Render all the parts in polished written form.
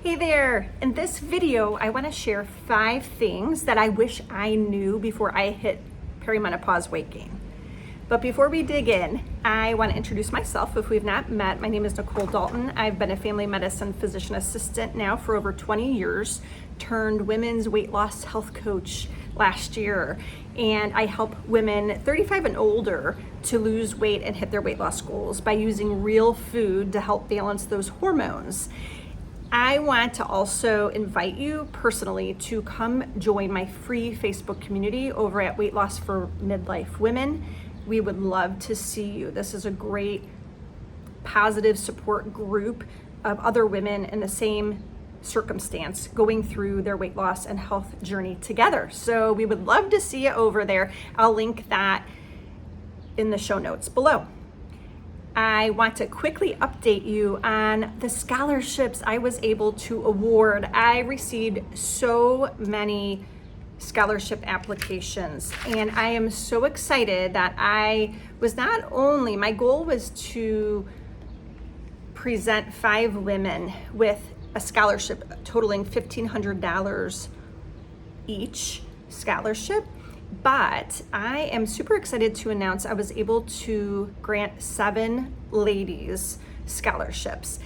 Hey there! In this video, I want to share 5 things that I wish I knew before I hit perimenopause weight gain. But before we dig in, I want to introduce myself. If we've not met, my name is Nicole Dalton. I've been a family medicine physician assistant now for over 20 years, turned women's weight loss health coach last year. And I help women 35 and older to lose weight and hit their weight loss goals by using real food to help balance those hormones. I want to also invite you personally to come join my free Facebook community over at Weight Loss for Midlife Women. We would love to see you. This is a great positive support group of other women in the same circumstance going through their weight loss and health journey together. So we would love to see you over there. I'll link that in the show notes below. I want to quickly update you on the scholarships I was able to award. I received so many scholarship applications, and I am so excited that I was not only, my goal was to present 5 women with a scholarship totaling $1,500 each scholarship. But I am super excited to announce I was able to grant 7 ladies scholarships.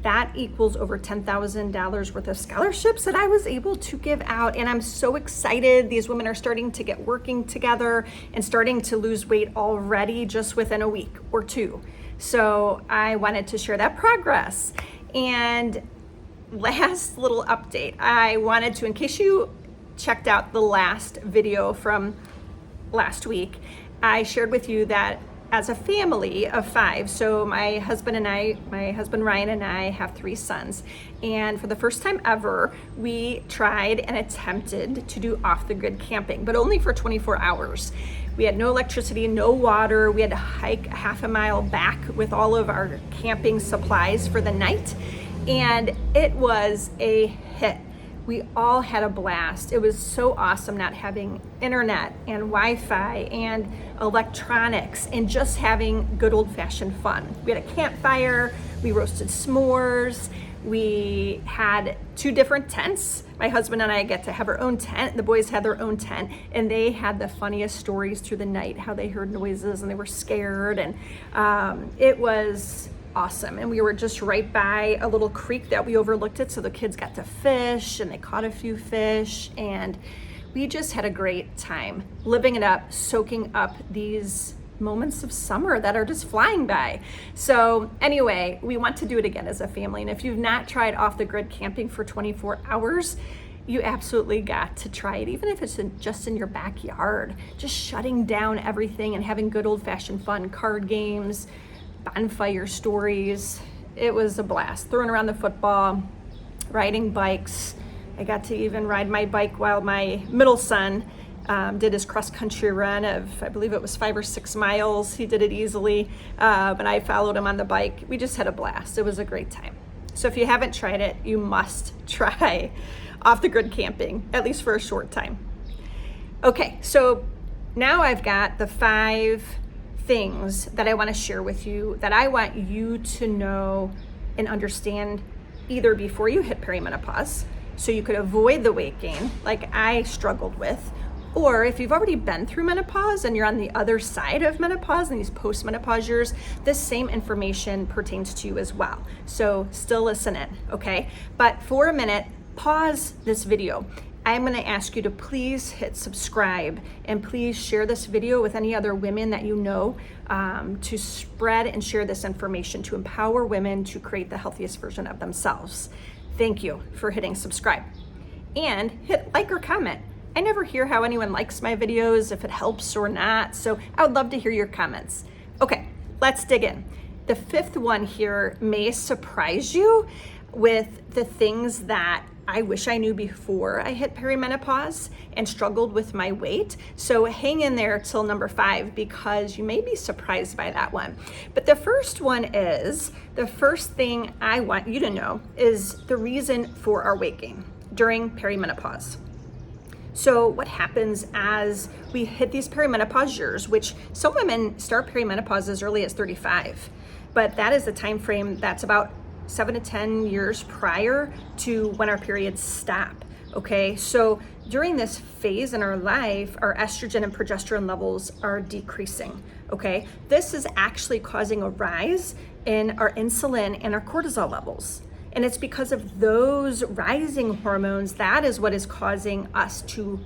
That equals over $10,000 worth of scholarships that I was able to give out. And I'm so excited. These women are starting to get working together and starting to lose weight already just within a week or 2. So I wanted to share that progress. And last little update, I wanted to, in case you checked out the last video from last week, I shared with you that as a family of 5, so my husband Ryan and I have 3 sons, and for the first time ever, we tried and attempted to do off-the-grid camping, but only for 24 hours. We had no electricity, no water. We had to hike a half a mile back with all of our camping supplies for the night, and it was a hit. We all had a blast. It was so awesome not having internet and Wi-Fi and electronics and just having good old-fashioned fun. We had a campfire, we roasted s'mores, we had 2 different tents. My husband and I get to have our own tent. The boys had their own tent, and they had the funniest stories through the night, how they heard noises and they were scared, and it was awesome. And we were just right by a little creek that we overlooked it, so the kids got to fish and they caught a few fish, and we just had a great time living it up, soaking up these moments of summer that are just flying by. So anyway, we want to do it again as a family, and if you've not tried off the grid camping for 24 hours, you absolutely got to try it, even if it's just in your backyard, just shutting down everything and having good old-fashioned fun, card games, bonfire stories. It was a blast. Throwing around the football, riding bikes. I got to even ride my bike while my middle son did his cross-country run of, I believe it was 5 or 6 miles. He did it easily, but I followed him on the bike. We just had a blast. It was a great time. So if you haven't tried it, you must try off-the-grid camping, at least for a short time. Okay, so now I've got the 5 things that I want to share with you that I want you to know and understand either before you hit perimenopause, so you could avoid the weight gain like I struggled with, or if you've already been through menopause and you're on the other side of menopause and these post-menopause years, this same information pertains to you as well. So still listen in, okay? But for a minute, pause this video. I'm going to ask you to please hit subscribe and please share this video with any other women that you know, to spread and share this information to empower women to create the healthiest version of themselves. Thank you for hitting subscribe. And hit like or comment. I never hear how anyone likes my videos, if it helps or not, so I would love to hear your comments. Okay, let's dig in. The 5th one here may surprise you with the things that I wish I knew before I hit perimenopause and struggled with my weight. So hang in there till number 5 because you may be surprised by that one. But the first one is, the first thing I want you to know is the reason for our weight gain during perimenopause. So what happens as we hit these perimenopause years, which some women start perimenopause as early as 35, but that is the time frame that's about 7 to 10 years prior to when our periods stop. Okay, so during this phase in our life, our estrogen and progesterone levels are decreasing. Okay, this is actually causing a rise in our insulin and our cortisol levels. And it's because of those rising hormones that is what is causing us to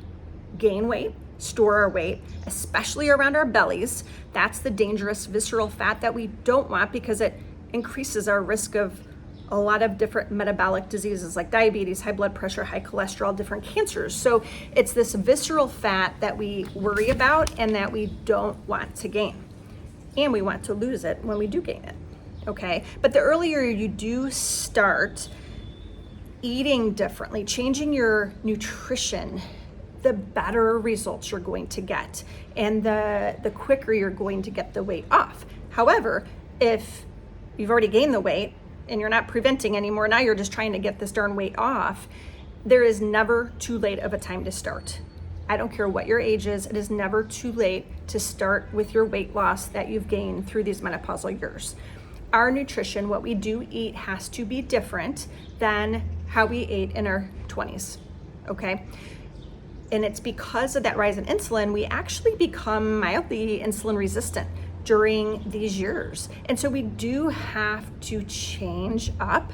gain weight, store our weight, especially around our bellies. That's the dangerous visceral fat that we don't want because it increases our risk of a lot of different metabolic diseases like diabetes, high blood pressure, high cholesterol, different cancers. So it's this visceral fat that we worry about and that we don't want to gain. And we want to lose it when we do gain it. Okay, but the earlier you do start eating differently, changing your nutrition, the better results you're going to get and the quicker you're going to get the weight off. However, if you've already gained the weight and you're not preventing anymore, now you're just trying to get this darn weight off, there is never too late of a time to start. I don't care what your age is, it is never too late to start with your weight loss that you've gained through these menopausal years. Our nutrition, what we do eat, has to be different than how we ate in our 20s, okay? And it's because of that rise in insulin, we actually become mildly insulin resistant during these years. And so we do have to change up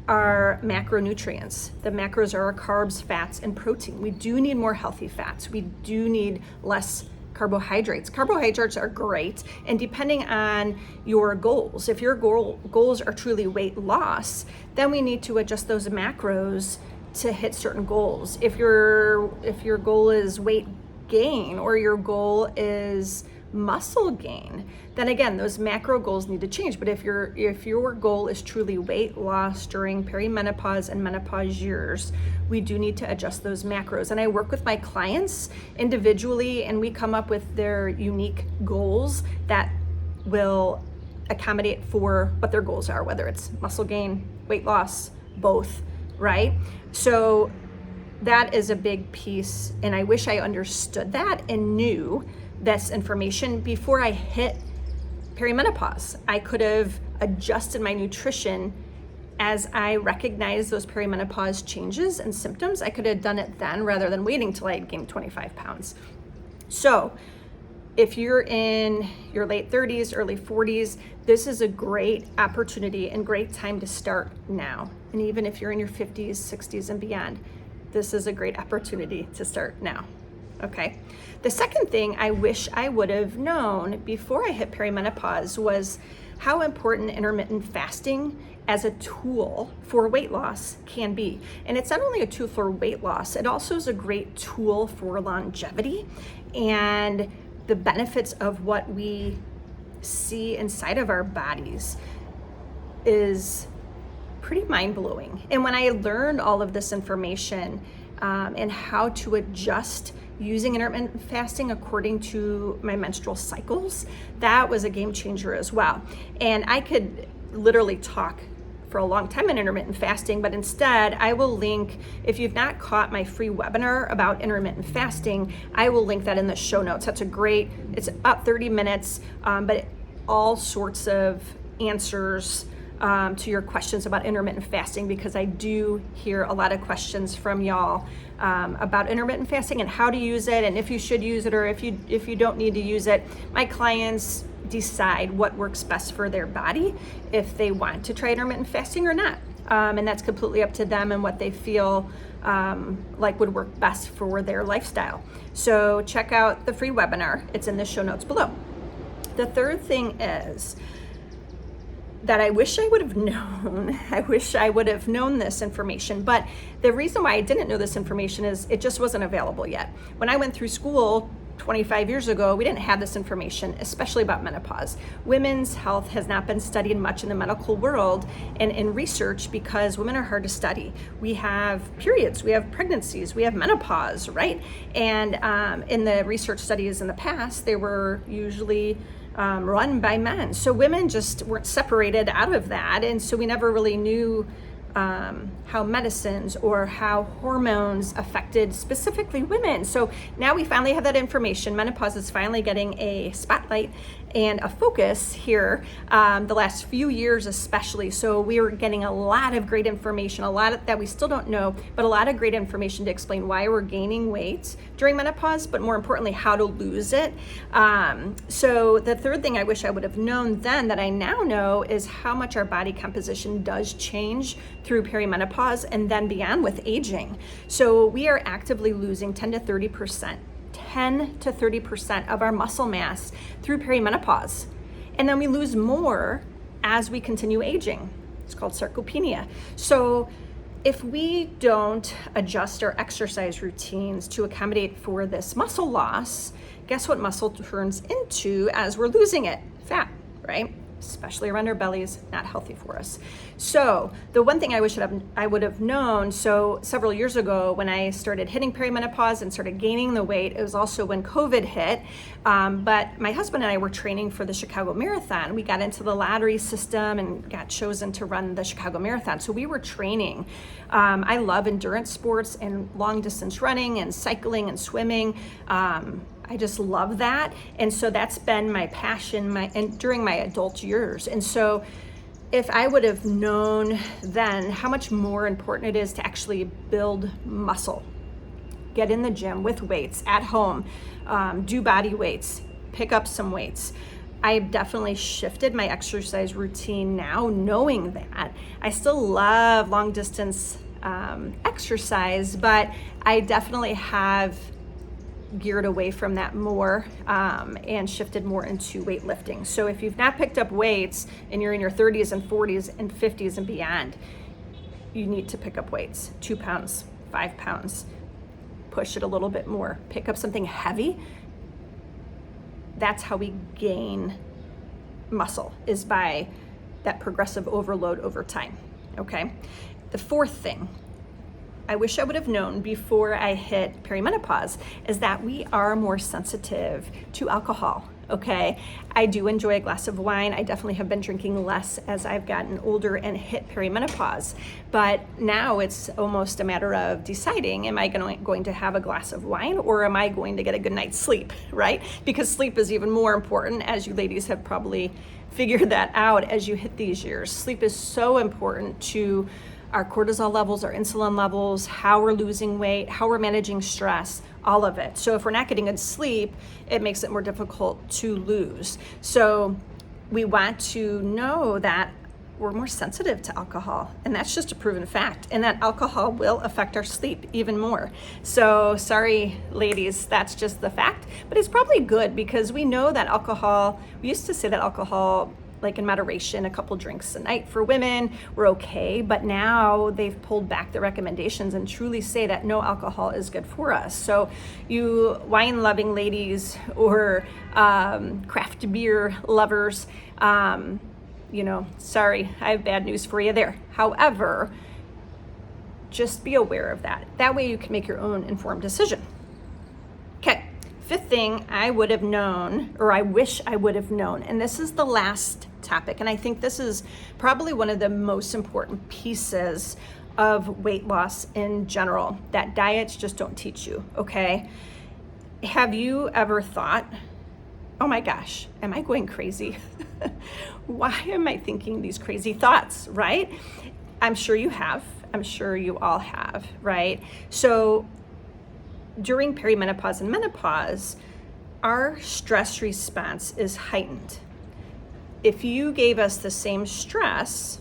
our macronutrients. The macros are our carbs, fats, and protein. We do need more healthy fats. We do need less carbohydrates. Carbohydrates are great, and depending on your goals, if your goals are truly weight loss, then we need to adjust those macros to hit certain goals. If your goal is weight gain or your goal is muscle gain, then again, those macro goals need to change. But if your goal is truly weight loss during perimenopause and menopause years, we do need to adjust those macros. And I work with my clients individually, and we come up with their unique goals that will accommodate for what their goals are, whether it's muscle gain, weight loss, both, right? So that is a big piece, and I wish I understood that and knew this information before I hit perimenopause. I could have adjusted my nutrition as I recognized those perimenopause changes and symptoms. I could have done it then rather than waiting till I had gained 25 pounds. So if you're in your late 30s, early 40s, this is a great opportunity and great time to start now. And even if you're in your 50s, 60s, and beyond, this is a great opportunity to start now. Okay. The second thing I wish I would have known before I hit perimenopause was how important intermittent fasting as a tool for weight loss can be. And it's not only a tool for weight loss, it also is a great tool for longevity and the benefits of what we see inside of our bodies is pretty mind-blowing. And when I learned all of this information and how to adjust using intermittent fasting according to my menstrual cycles, that was a game changer as well. And I could literally talk for a long time on intermittent fasting, but instead I will link, if you've not caught my free webinar about intermittent fasting, I will link that in the show notes. That's it's about 30 minutes, but all sorts of answers to your questions about intermittent fasting, because I do hear a lot of questions from y'all about intermittent fasting and how to use it and if you should use it or if you don't need to use it. My clients decide what works best for their body, if they want to try intermittent fasting or not. And that's completely up to them and what they feel like would work best for their lifestyle. So check out the free webinar. It's in the show notes below. The third thing is that I wish I would have known. I wish I would have known this information, but the reason why I didn't know this information is it just wasn't available yet. When I went through school 25 years ago, we didn't have this information, especially about menopause. Women's health has not been studied much in the medical world and in research because women are hard to study. We have periods, we have pregnancies, we have menopause, right? And in the research studies in the past, they were usually run by men. So women just weren't separated out of that. And so we never really knew how medicines or how hormones affected specifically women. So now we finally have that information. Menopause is finally getting a spotlight and a focus here the last few years especially. So we were getting a lot of great information, a lot that we still don't know, but a lot of great information to explain why we're gaining weight during menopause, but more importantly, how to lose it. So the third thing I wish I would have known then that I now know is how much our body composition does change through perimenopause and then beyond with aging. So we are actively losing 10 to 30% of our muscle mass through perimenopause. And then we lose more as we continue aging. It's called sarcopenia. So if we don't adjust our exercise routines to accommodate for this muscle loss, guess what muscle turns into as we're losing it? Fat, right? Especially around our bellies, not healthy for us. So the one thing I would have known, so several years ago when I started hitting perimenopause and started gaining the weight, it was also when COVID hit, but my husband and I were training for the Chicago Marathon. We got into the lottery system and got chosen to run the Chicago Marathon. So we were training. I love endurance sports and long distance running and cycling and swimming. I just love that. And so that's been my passion during my adult years. And so if I would have known then how much more important it is to actually build muscle, get in the gym with weights at home, do body weights, pick up some weights. I've definitely shifted my exercise routine now, knowing that. I still love long distance exercise, but I definitely have geared away from that more and shifted more into weightlifting. So if you've not picked up weights and you're in your 30s and 40s and 50s and beyond, you need to pick up weights, 2 pounds, 5 pounds, push it a little bit more, pick up something heavy. That's how we gain muscle, is by that progressive overload over time, okay? The fourth thing I wish I would have known before I hit perimenopause is that we are more sensitive to alcohol, okay? I do enjoy a glass of wine. I definitely have been drinking less as I've gotten older and hit perimenopause. But now it's almost a matter of deciding, am I going to have a glass of wine or am I going to get a good night's sleep, right? Because sleep is even more important, as you ladies have probably figured that out as you hit these years. Sleep is so important to our cortisol levels, our insulin levels, how we're losing weight, how we're managing stress, all of it. So if we're not getting good sleep, it makes it more difficult to lose. So we want to know that we're more sensitive to alcohol, and that's just a proven fact, and that alcohol will affect our sleep even more. So sorry, ladies, that's just the fact, but it's probably good because we know that alcohol, we used to say that alcohol, like in moderation, a couple drinks a night for women, were okay, but now they've pulled back the recommendations and truly say that no alcohol is good for us. So you wine-loving ladies or craft beer lovers, sorry, I have bad news for you there. However, just be aware of that. That way you can make your own informed decision. Okay. Fifth thing I would have known, or I wish I would have known, and this is the last topic, and I think this is probably one of the most important pieces of weight loss in general that diets just don't teach you, okay? Have you ever thought, oh my gosh, am I going crazy? Why am I thinking these crazy thoughts, right? I'm sure you have. I'm sure you all have, right? So during perimenopause and menopause, our stress response is heightened. If you gave us the same stress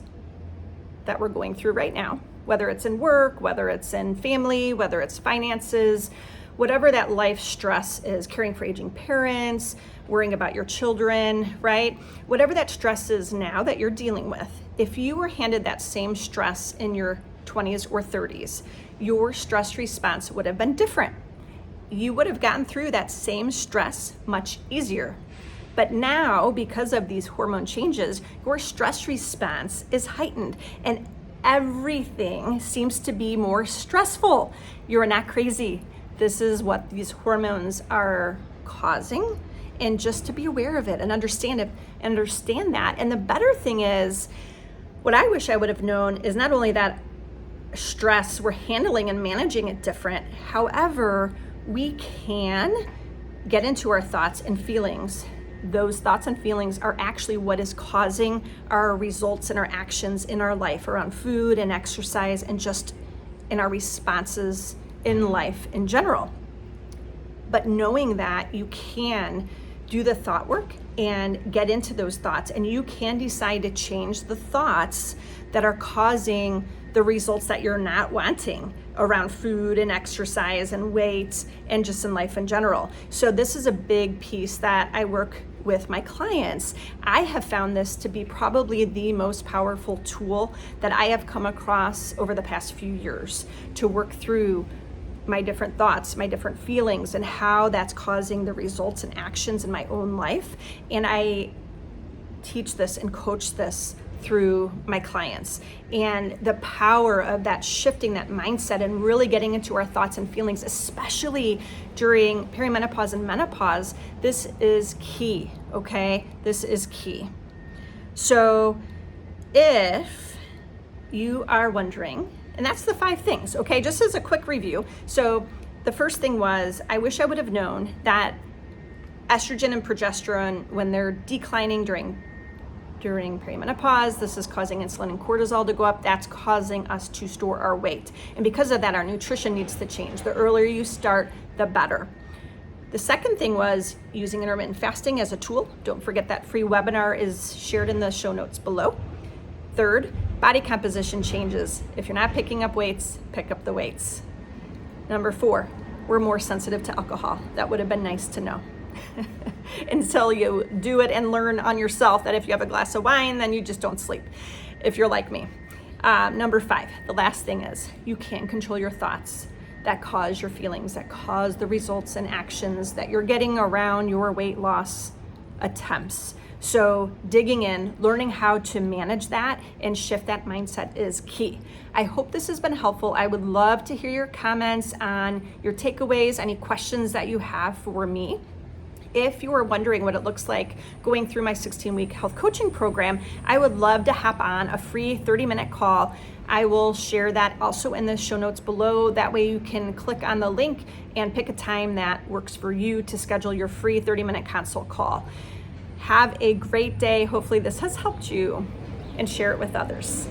that we're going through right now, whether it's in work, whether it's in family, whether it's finances, whatever that life stress is, caring for aging parents, worrying about your children, right? Whatever that stress is now that you're dealing with, if you were handed that same stress in your 20s or 30s, your stress response would have been different. You would have gotten through that same stress much easier. But now, because of these hormone changes, your stress response is heightened and everything seems to be more stressful. You're not crazy. This is what these hormones are causing, and just to be aware of it and understand that. And the better thing is, what I wish I would have known is not only that stress, we're handling and managing it different. However, we can get into our thoughts and feelings those thoughts and feelings are actually what is causing our results and our actions in our life around food and exercise and just in our responses in life in general. But knowing that, you can do the thought work and get into those thoughts, and you can decide to change the thoughts that are causing the results that you're not wanting around food and exercise and weight and just in life in general. So this is a big piece that I work with my clients. I have found this to be probably the most powerful tool that I have come across over the past few years to work through my different thoughts, my different feelings, and how that's causing the results and actions in my own life. And I teach this and coach this through my clients. And the power of that shifting that mindset and really getting into our thoughts and feelings, especially during perimenopause and menopause, this is key, okay? This is key. So if you are wondering, and that's the 5 things, okay? Just as a quick review. So the first thing was, I wish I would have known that estrogen and progesterone, when they're declining during perimenopause, this is causing insulin and cortisol to go up. That's causing us to store our weight. And because of that, our nutrition needs to change. The earlier you start, the better. The second thing was using intermittent fasting as a tool. Don't forget that free webinar is shared in the show notes below. Third, body composition changes. If you're not picking up weights, pick up the weights. Number 4, we're more sensitive to alcohol. That would have been nice to know. Until you do it and learn on yourself that if you have a glass of wine, then you just don't sleep, if you're like me. Number 5, the last thing is, you can control your thoughts that cause your feelings, that cause the results and actions that you're getting around your weight loss attempts. So digging in, learning how to manage that and shift that mindset is key. I hope this has been helpful. I would love to hear your comments on your takeaways, any questions that you have for me. If you are wondering what it looks like going through my 16-week health coaching program, I would love to hop on a free 30-minute call. I will share that also in the show notes below. That way you can click on the link and pick a time that works for you to schedule your free 30-minute consult call. Have a great day. Hopefully this has helped you, and share it with others.